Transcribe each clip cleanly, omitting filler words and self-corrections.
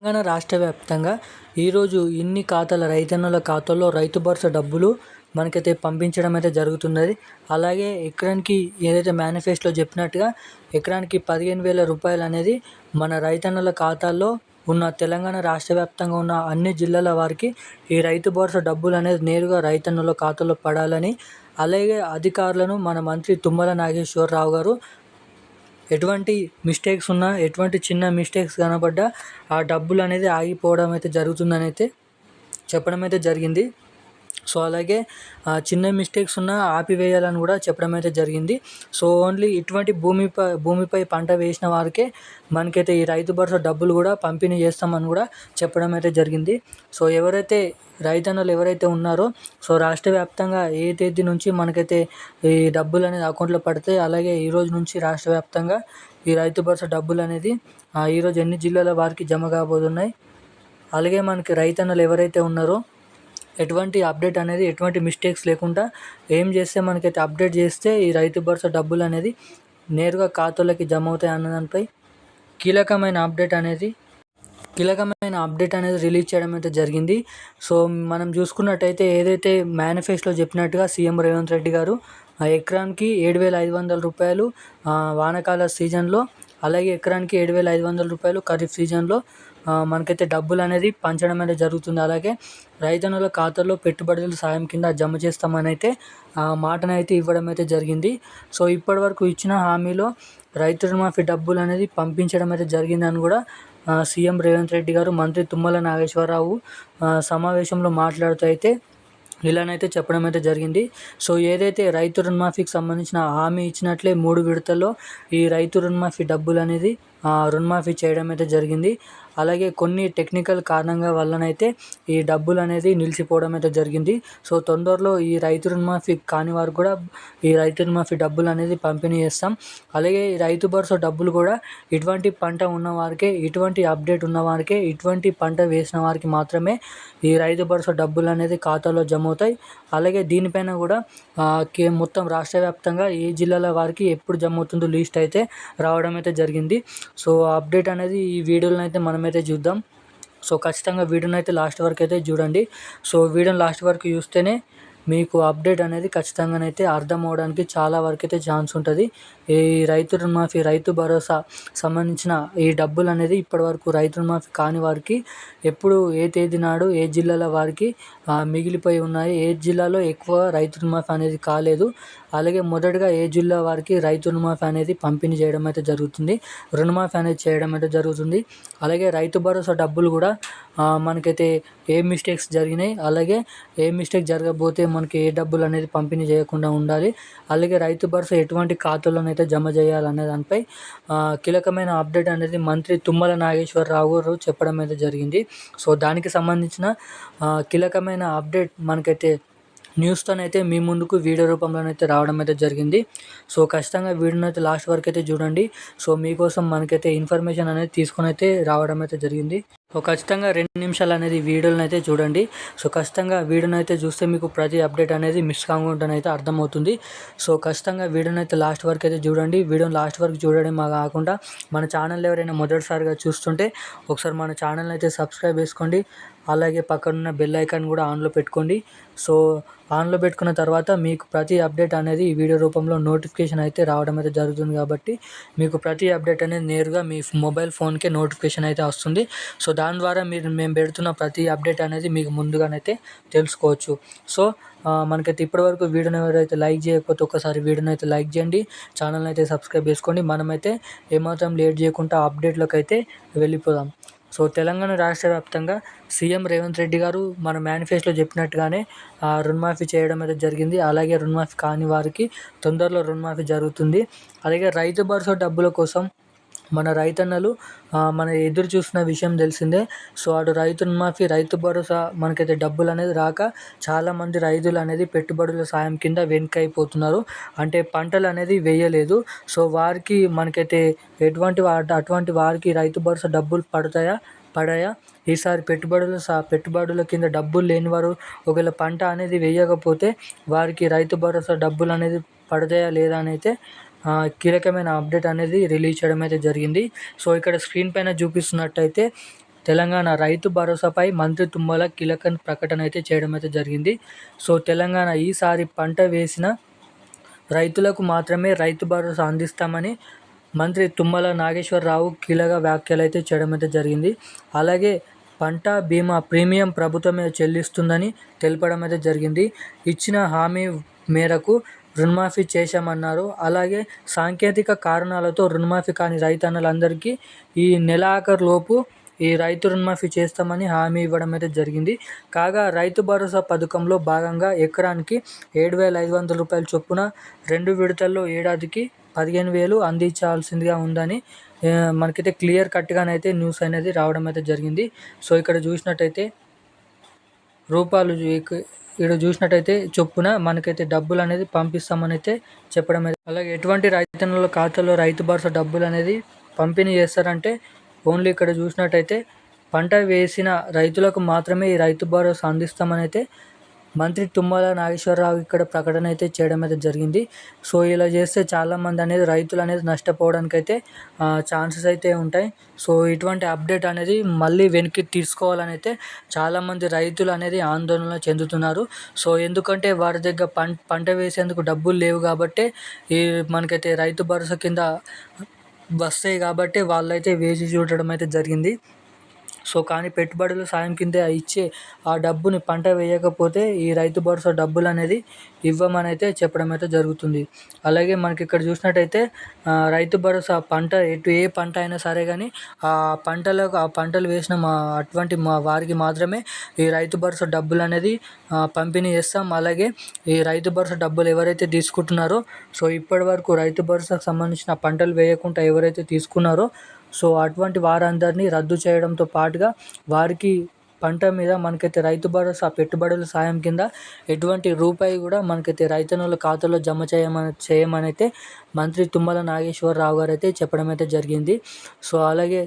తెలంగాణ రాష్ట్ర వ్యాప్తంగా ఈరోజు ఇన్ని ఖాతాల రైతన్నుల ఖాతాల్లో రైతు భరోసా డబ్బులు మనకైతే పంపించడం అయితే జరుగుతున్నది. అలాగే ఎకరానికి ఏదైతే మేనిఫెస్టోలో చెప్పినట్టుగా ఎకరానికి 15,000 రూపాయలు అనేది మన రైతన్నుల ఖాతాల్లో ఉన్న తెలంగాణ రాష్ట్ర వ్యాప్తంగా ఉన్న అన్ని జిల్లాల వారికి ఈ రైతు భరోసా డబ్బులు అనేది నేరుగా రైతన్నుల ఖాతాలో పడాలని, అలాగే అధికారులను మన మంత్రి తుమ్మల నాగేశ్వరరావు గారు ఎటువంటి మిస్టేక్స్ ఉన్నా, ఎటువంటి చిన్న మిస్టేక్స్ కనపడ్డా ఆ డబ్బులు అనేది ఆగిపోవడం అయితే జరుగుతుందని అయితే చెప్పడం అయితే జరిగింది. సో అలాగే చిన్న మిస్టేక్స్ ఉన్నా ఆపివేయాలని కూడా చెప్పడం అయితే జరిగింది. సో ఓన్లీ ఇటువంటి భూమిపై పంట వేసిన వారికే మనకైతే ఈ రైతు భరోసా డబ్బులు కూడా పంపిణీ చేస్తామని కూడా చెప్పడం అయితే జరిగింది. సో రైతన్నలు ఎవరైతే ఉన్నారో సో రాష్ట్ర వ్యాప్తంగా ఏ తేదీ నుంచి మనకైతే ఈ డబ్బులు అనేది అకౌంట్లో పడతాయి, అలాగే ఈరోజు నుంచి రాష్ట్ర వ్యాప్తంగా ఈ రైతు భరోసా డబ్బులు అనేది ఈరోజు ఎన్ని జిల్లాల వారికి జమ కాబోతున్నాయి, అలాగే మనకి రైతన్నలు ఎవరైతే ఉన్నారో ఎటువంటి అప్డేట్ అనేది ఎటువంటి మిస్టేక్స్ లేకుండా ఏం చేస్తే మనకైతే అప్డేట్ చేస్తే ఈ రైతు భరోసా డబ్బులు అనేది నేరుగా ఖాతాలోకి జమ అవుతాయి అన్న దానిపై కీలకమైన అప్డేట్ అనేది రిలీజ్ చేయడం అయితే జరిగింది. సో మనం చూసుకున్నట్టయితే ఏదైతే మేనిఫెస్టోలో చెప్పినట్టుగా సీఎం రేవంత్ రెడ్డి గారు ఎకరానికి 7,500 రూపాయలు వానాకాల సీజన్లో, అలాగే ఎకరానికి 7,500 రూపాయలు ఖరీఫ్ సీజన్లో మనకైతే డబ్బులు అనేది పంచడం అనేది జరుగుతుంది. అలాగే రైతన్నుల ఖాతాల్లో పెట్టుబడుల సాయం కింద జమ చేస్తామని అయితే మాటనైతే ఇవ్వడం అయితే జరిగింది. సో ఇప్పటివరకు ఇచ్చిన హామీలో రైతు రుణమాఫీ డబ్బులు అనేది పంపించడం అయితే జరిగిందని కూడా సీఎం రేవంత్ రెడ్డి గారు మంత్రి తుమ్మల నాగేశ్వరరావు సమావేశంలో మాట్లాడుతూ అయితే ఇలానైతే చెప్పడం అయితే జరిగింది. సో ఏదైతే రైతు రుణమాఫీకి సంబంధించిన హామీ ఇచ్చినట్లే 3 విడతల్లో ఈ రైతు రుణమాఫీ డబ్బులు అనేది రుణమాఫీ చేయడం అయితే జరిగింది. అలాగే కొన్ని టెక్నికల్ కారణంగా వల్లనైతే ఈ డబ్బులు అనేది నిలిచిపోవడం అయితే జరిగింది. సో తొందరలో ఈ రైతు రుణమాఫీ కాని వారు కూడా ఈ రైతు రుణమాఫీ డబ్బులు అనేది పంపిణీ చేస్తాం. అలాగే ఈ రైతు భరోసా డబ్బులు కూడా ఇటువంటి పంట ఉన్న వారికే, ఇటువంటి అప్డేట్ ఉన్న వారికే, ఇటువంటి పంట వేసిన వారికి మాత్రమే ఈ రైతు భరోసా డబ్బులు అనేది ఖాతాలో జమ అవుతాయి. అలాగే దీనిపైన కూడా మొత్తం రాష్ట్ర వ్యాప్తంగా ఏ జిల్లాల వారికి ఎప్పుడు జమ అవుతుందో లిస్ట్ అయితే రావడం అయితే జరిగింది. సో అప్డేట్ అనేది ఈ వీడియోలో అయితే మనమైతే చూద్దాం. సో ఖచ్చితంగా వీడియోని అయితే లాస్ట్ వరకు అయితే చూడండి. సో వీడియోని లాస్ట్ వరకు చూస్తేనే మీకు అప్డేట్ అనేది ఖచ్చితంగానైతే అర్థం అవడానికి చాలా వరకు అయితే ఛాన్స్ ఉంటుంది. ఈ రైతు రుణమాఫీ, రైతు భరోసా సంబంధించిన ఈ డబ్బులు అనేది ఇప్పటివరకు రైతు రుణమాఫీ కాని వారికి ఎప్పుడు ఏ తేదీ నాడు ఏ జిల్లాల వారికి మిగిలిపోయి ఉన్నాయి, ఏ జిల్లాలో ఎక్కువ రైతు రుణమాఫీ అనేది కాలేదు, అలాగే మొదటగా ఏ జిల్లా వారికి రైతు రుణమాఫీ అనేది పంపిణీ చేయడం అయితే జరుగుతుంది, రుణమాఫీ అనేది చేయడం అయితే జరుగుతుంది. అలాగే రైతు భరోసా డబ్బులు కూడా మనకైతే ఏ మిస్టేక్స్ జరిగినాయి, అలాగే ఏ మిస్టేక్ జరగకపోతే మనకి ఏ డబ్బులు అనేది పంపిణీ చేయకుండా ఉండాలి, అలాగే రైతు భరోసా ఎటువంటి ఖాతాలోనైతే జమ చేయాలనే దానిపై కీలకమైన అప్డేట్ అనేది మంత్రి తుమ్మల నాగేశ్వరరావు గారు చెప్పడం అయితే జరిగింది. సో దానికి సంబంధించిన కీలకమైన అప్డేట్ మనకైతే న్యూస్తోనైతే మీ ముందుకు వీడియో రూపంలోనైతే రావడం అయితే జరిగింది. సో ఖచ్చితంగా వీడియోని అయితే లాస్ట్ వరకు అయితే చూడండి. సో మీకోసం మనకైతే ఇన్ఫర్మేషన్ అనేది తీసుకొని అయితే రావడం అయితే జరిగింది. సో ఖచ్చితంగా 2 నిమిషాలు అనేది వీడియోని అయితే చూడండి. సో ఖచ్చితంగా వీడియోని అయితే చూస్తే మీకు ప్రతి అప్డేట్ అనేది మిస్ కాకుండా అయితే అర్థమవుతుంది. సో ఖచ్చితంగా వీడియోని అయితే లాస్ట్ వరకు అయితే చూడండి. వీడియోని లాస్ట్ వరకు చూడడం కాకుండా మన ఛానల్ ఎవరైనా మొదటిసారిగా చూస్తుంటే ఒకసారి మన ఛానల్ని అయితే సబ్స్క్రైబ్ చేసుకోండి. అలాగే పక్కనున్న బెల్ ఐకాన్ కూడా ఆన్లో పెట్టుకోండి. సో ఆన్లో పెట్టుకున్న తర్వాత మీకు ప్రతి అప్డేట్ అనేది ఈ వీడియో రూపంలో నోటిఫికేషన్ అయితే రావడం అయితే జరుగుతుంది. కాబట్టి మీకు ప్రతి అప్డేట్ అనేది నేరుగా మీ మొబైల్ ఫోన్కే నోటిఫికేషన్ అయితే వస్తుంది. సో దాని ద్వారా మేము పెడుతున్న ప్రతి అప్డేట్ అనేది మీకు ముందుగానైతే తెలుసుకోవచ్చు. సో మనకైతే ఇప్పటివరకు వీడియోని ఎవరైతే లైక్ చేయకపోతే ఒకసారి వీడియోని అయితే లైక్ చేయండి, ఛానల్ని అయితే సబ్స్క్రైబ్ చేసుకోండి. మనమైతే ఏమాత్రం లేట్ చేయకుండా అప్డేట్లోకి అయితే వెళ్ళిపోదాం. సో తెలంగాణ రాష్ట్ర వ్యాప్తంగా సీఎం రేవంత్ రెడ్డి గారు మన మేనిఫెస్టోలో చెప్పినట్టుగానే రుణమాఫీ చేయడం అయితే జరిగింది. అలాగే రుణమాఫీ కాని వారికి తొందరలో రుణమాఫీ జరుగుతుంది. అలాగే రైతు భరోసా డబ్బుల కోసం మన రైతన్నలు మన ఎదురు చూస్తున్న విషయం తెలిసిందే. సో అటు రైతు రుణమాఫీ, రైతు భరోసా మనకైతే డబ్బులు అనేది రాక చాలామంది రైతులు అనేది పెట్టుబడుల సాయం కింద వెనుకైపోతున్నారు. అంటే పంటలు అనేది వేయలేదు. సో వారికి మనకైతే అటువంటి వారికి రైతు భరోసా డబ్బులు పడాయా? ఈసారి పెట్టుబడుల కింద డబ్బులు లేని వారు ఒకవేళ పంట అనేది వేయకపోతే వారికి రైతు భరోసా డబ్బులు అనేది పడతాయా లేదా అని అయితే కీలకమైన అప్డేట్ అనేది రిలీజ్ చేయడం అయితే జరిగింది. సో ఇక్కడ స్క్రీన్ పైన చూపిస్తున్నట్టయితే తెలంగాణ రైతు భరోసాపై మంత్రి తుమ్మల కీలక ప్రకటన అయితే చేయడం అయితే జరిగింది. సో తెలంగాణ ఈసారి పంట వేసిన రైతులకు మాత్రమే రైతు భరోసా అందిస్తామని మంత్రి తుమ్మల నాగేశ్వరరావు కీలక వ్యాఖ్యలు అయితే చేయడం అయితే జరిగింది. అలాగే పంట బీమా ప్రీమియం ప్రభుత్వమే చెల్లిస్తుందని తెలపడం అయితే జరిగింది. ఇచ్చిన హామీ మేరకు రుణమాఫీ చేశామన్నారు. అలాగే సాంకేతిక కారణాలతో రుణమాఫీ కాని రైతన్నలందరికీ ఈ నెలాఖరులోపు ఈ రైతు రుణమాఫీ చేస్తామని హామీ ఇవ్వడం అయితే జరిగింది. కాగా రైతు భరోసా పథకంలో భాగంగా ఎకరానికి 7,500 రూపాయల చొప్పున 2 విడతల్లో ఏడాదికి 15,000 అందించాల్సిందిగా ఉందని మనకైతే క్లియర్ కట్గానైతే న్యూస్ అనేది రావడం అయితే జరిగింది. సో ఇక్కడ చూసినట్టయితే రూపాయలు ఇక్కడ చూసినట్టయితే చొప్పున మనకైతే డబ్బులు అనేది పంపిస్తామని అయితే చెప్పడం అయితే. అలాగే ఎటువంటి రైతన్నుల ఖాతాలో రైతు భరోసా డబ్బులు అనేది పంపిణీ చేస్తారంటే ఓన్లీ ఇక్కడ చూసినట్టయితే పంట వేసిన రైతులకు మాత్రమే ఈ రైతు భరోసా అందిస్తామని అయితే మంత్రి తుమ్మల నాగేశ్వరరావు ఇక్కడ ప్రకటన అయితే చేయడం అయితే జరిగింది. సో ఇలా చేస్తే చాలామంది అనేది రైతులు అనేది నష్టపోవడానికి అయితే ఛాన్సెస్ అయితే ఉంటాయి. సో ఇటువంటి అప్డేట్ అనేది మళ్ళీ వెనక్కి తీసుకోవాలని అయితే చాలామంది రైతులు అనేది ఆందోళన చెందుతున్నారు. సో ఎందుకంటే వారి దగ్గర పంట వేసేందుకు డబ్బులు లేవు కాబట్టి ఈ మనకైతే రైతు భరోసా కింద వస్తాయి కాబట్టి వాళ్ళైతే వేచి చూడడం అయితే జరిగింది. సో కానీ పెట్టుబడుల సాయం కింద ఇచ్చే ఆ డబ్బుని పంట వేయకపోతే ఈ రైతు భరోసా డబ్బులు అనేది ఇవ్వమని అయితే చెప్పడం అయితే జరుగుతుంది. అలాగే మనకి ఇక్కడ చూసినట్టయితే రైతు భరోసా పంట ఏ పంట అయినా సరే కానీ ఆ పంటలు వేసిన అటువంటి వారికి మాత్రమే ఈ రైతు భరోసా డబ్బులు అనేది పంపిణీ చేస్తాం. అలాగే ఈ రైతు భరోసా డబ్బులు ఎవరైతే తీసుకుంటున్నారో సో ఇప్పటి వరకు రైతు భరోసాకు సంబంధించిన పంటలు వేయకుండా ఎవరైతే తీసుకున్నారో సో అటువంటి వారందరినీ రద్దు చేయడంతో పాటుగా వారికి పంట మీద మనకైతే రైతు భరోసా పెట్టుబడుల సాయం కింద ఎటువంటి రూపాయి కూడా మనకైతే రైతన్నుల ఖాతాలో జమ చేయమని అయితే మంత్రి తుమ్మల నాగేశ్వరరావు గారు అయితే చెప్పడం అయితే జరిగింది. సో అలాగే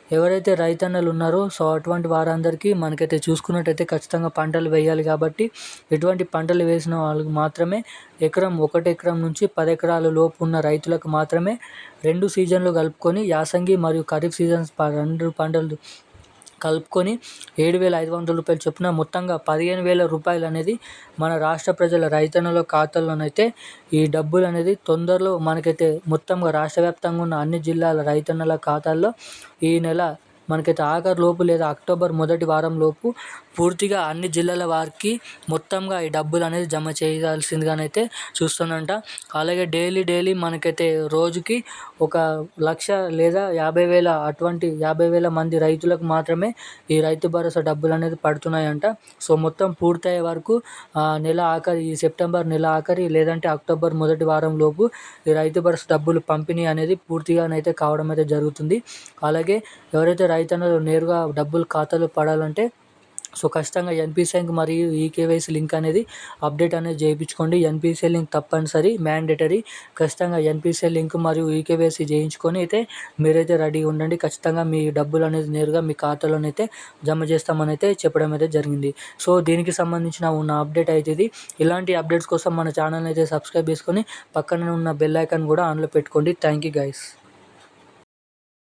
ఎవరైతే రైతన్నలు ఉన్నారో సో అటువంటి వారందరికీ మనకైతే చూసుకున్నట్టయితే ఖచ్చితంగా పంటలు వేయాలి కాబట్టి ఎటువంటి పంటలు వేసిన వాళ్ళకి మాత్రమే ఒక ఎకరం నుంచి 10 ఎకరాల లోపు ఉన్న రైతులకు మాత్రమే 2 సీజన్లు కలుపుకొని యాసంగి మరియు ఖరీఫ్ సీజన్స్ 2 పంటలు కలుపుకొని 7,500 రూపాయలు చొప్పున మొత్తంగా 15,000 రూపాయలు అనేది మన రాష్ట్ర ప్రజల రైతన్నుల ఖాతాల్లోనైతే ఈ డబ్బులు అనేది తొందరలో మనకైతే మొత్తంగా రాష్ట్ర వ్యాప్తంగా ఉన్న అన్ని జిల్లాల రైతన్నుల ఖాతాల్లో ఈ నెల మనకైతే ఆఖరు లోపు లేదా అక్టోబర్ మొదటి వారం లోపు పూర్తిగా అన్ని జిల్లాల వారికి మొత్తంగా ఈ డబ్బులు అనేది జమ చేయాల్సిందిగానైతే చూస్తుందంట. అలాగే డైలీ మనకైతే రోజుకి 1,00,000 లేదా 50,000 అటువంటి 50,000 మంది రైతులకు మాత్రమే ఈ రైతు భరోసా డబ్బులు అనేది పడుతున్నాయంట. సో మొత్తం పూర్తయ్యే వరకు నెల ఆఖరి ఈ సెప్టెంబర్ నెల ఆఖరి లేదంటే అక్టోబర్ మొదటి వారం లోపు ఈ రైతు భరోసా డబ్బులు పంపిణీ అనేది పూర్తిగానైతే కావడం అయితే జరుగుతుంది. అలాగే ఎవరైతే రైతన్నలు నేరుగా డబ్బులు ఖాతాలో పడాలంటే సో ఖచ్చితంగా ఎన్పిసిఐ మరియు ఈకేవైసీ లింక్ అనేది అప్డేట్ అనేది చేయించుకోండి. ఎన్పిసిఐ లింక్ తప్పనిసరి మ్యాండేటరీ. ఖచ్చితంగా ఎన్పిసిఐ లింక్ మరియు ఈకేవైసీ చేయించుకొని అయితే మీరైతే రెడీ ఉండండి. ఖచ్చితంగా మీ డబ్బులు అనేది నేరుగా మీ ఖాతాలోనైతే జమ చేస్తామని అయితే చెప్పడం అయితే జరిగింది. సో దీనికి సంబంధించిన ఉన్న అప్డేట్ అయితే ఇది. ఇలాంటి అప్డేట్స్ కోసం మన ఛానల్ అయితే సబ్స్క్రైబ్ చేసుకొని పక్కన ఉన్న బెల్ ఐకాన్ కూడా ఆన్లో పెట్టుకోండి. Thank you guys.